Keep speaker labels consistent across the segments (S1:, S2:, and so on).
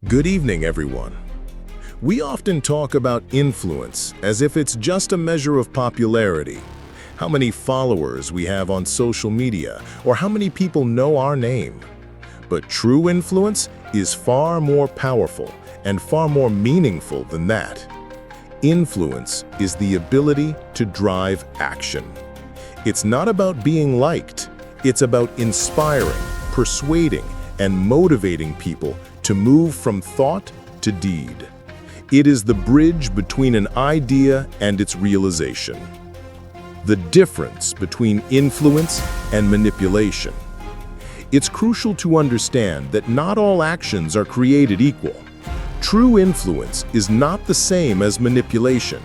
S1: Good evening, everyone. We often talk about influence as if it's just a measure of popularity, how many followers we have on social media, or how many people know our name. But true influence is far more powerful and far more meaningful than that. Influence is the ability to drive action. It's not about being liked, it's about inspiring, persuading, and motivating people to move from thought to deed. It is the bridge between an idea and its realization. The difference between influence and manipulation. It's crucial to understand that not all actions are created equal. True influence is not the same as manipulation.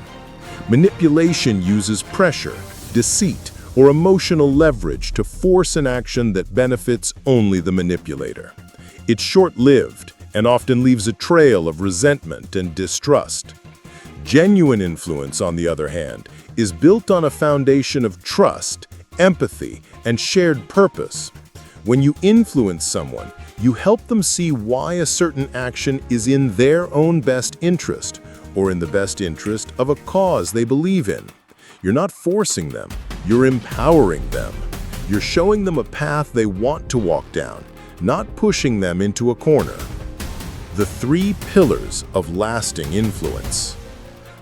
S1: Manipulation uses pressure, deceit, or emotional leverage to force an action that benefits only the manipulator. It's short-lived and often leaves a trail of resentment and distrust. Genuine influence, on the other hand, is built on a foundation of trust, empathy, and shared purpose. When you influence someone, you help them see why a certain action is in their own best interest, or in the best interest of a cause they believe in. You're not forcing them, you're empowering them. You're showing them a path they want to walk down, not pushing them into a corner. The 3 pillars of lasting influence.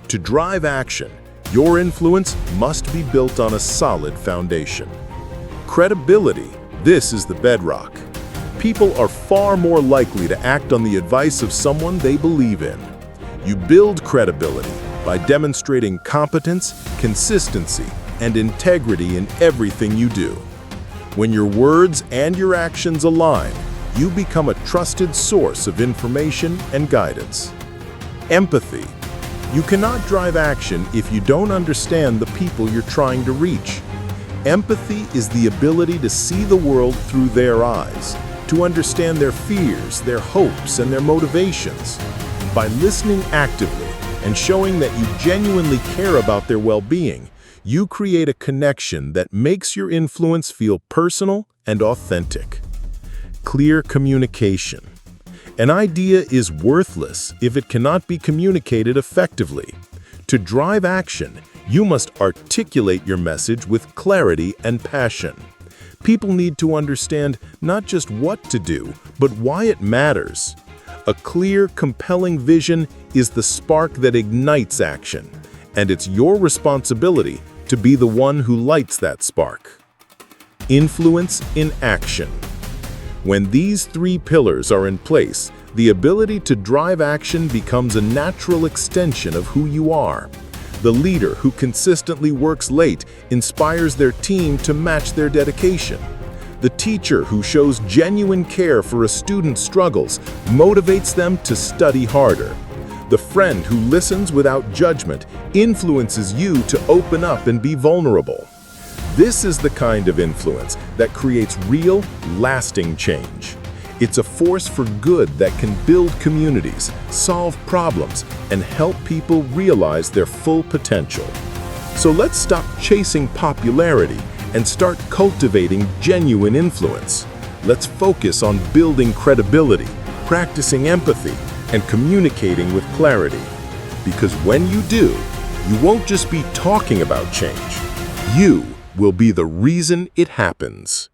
S1: To drive action, your influence must be built on a solid foundation. Credibility, this is the bedrock. People are far more likely to act on the advice of someone they believe in. You build credibility by demonstrating competence, consistency, and integrity in everything you do. When your words and your actions align, you become a trusted source of information and guidance. Empathy. You cannot drive action if you don't understand the people you're trying to reach. Empathy is the ability to see the world through their eyes, to understand their fears, their hopes, and their motivations. By listening actively and showing that you genuinely care about their well-being, you create a connection that makes your influence feel personal and authentic. Clear communication. An idea is worthless if it cannot be communicated effectively. To drive action, you must articulate your message with clarity and passion. People need to understand not just what to do, but why it matters. A clear, compelling vision is the spark that ignites action, and it's your responsibility to be the one who lights that spark. Influence in action. When these 3 pillars are in place, the ability to drive action becomes a natural extension of who you are. The leader who consistently works late inspires their team to match their dedication. The teacher who shows genuine care for a student's struggles motivates them to study harder. The friend who listens without judgment influences you to open up and be vulnerable. This is the kind of influence that creates real, lasting change. It's a force for good that can build communities, solve problems, and help people realize their full potential. So let's stop chasing popularity and start cultivating genuine influence. Let's focus on building credibility, practicing empathy, and communicating with clarity. Because when you do, you won't just be talking about change. You will be the reason it happens.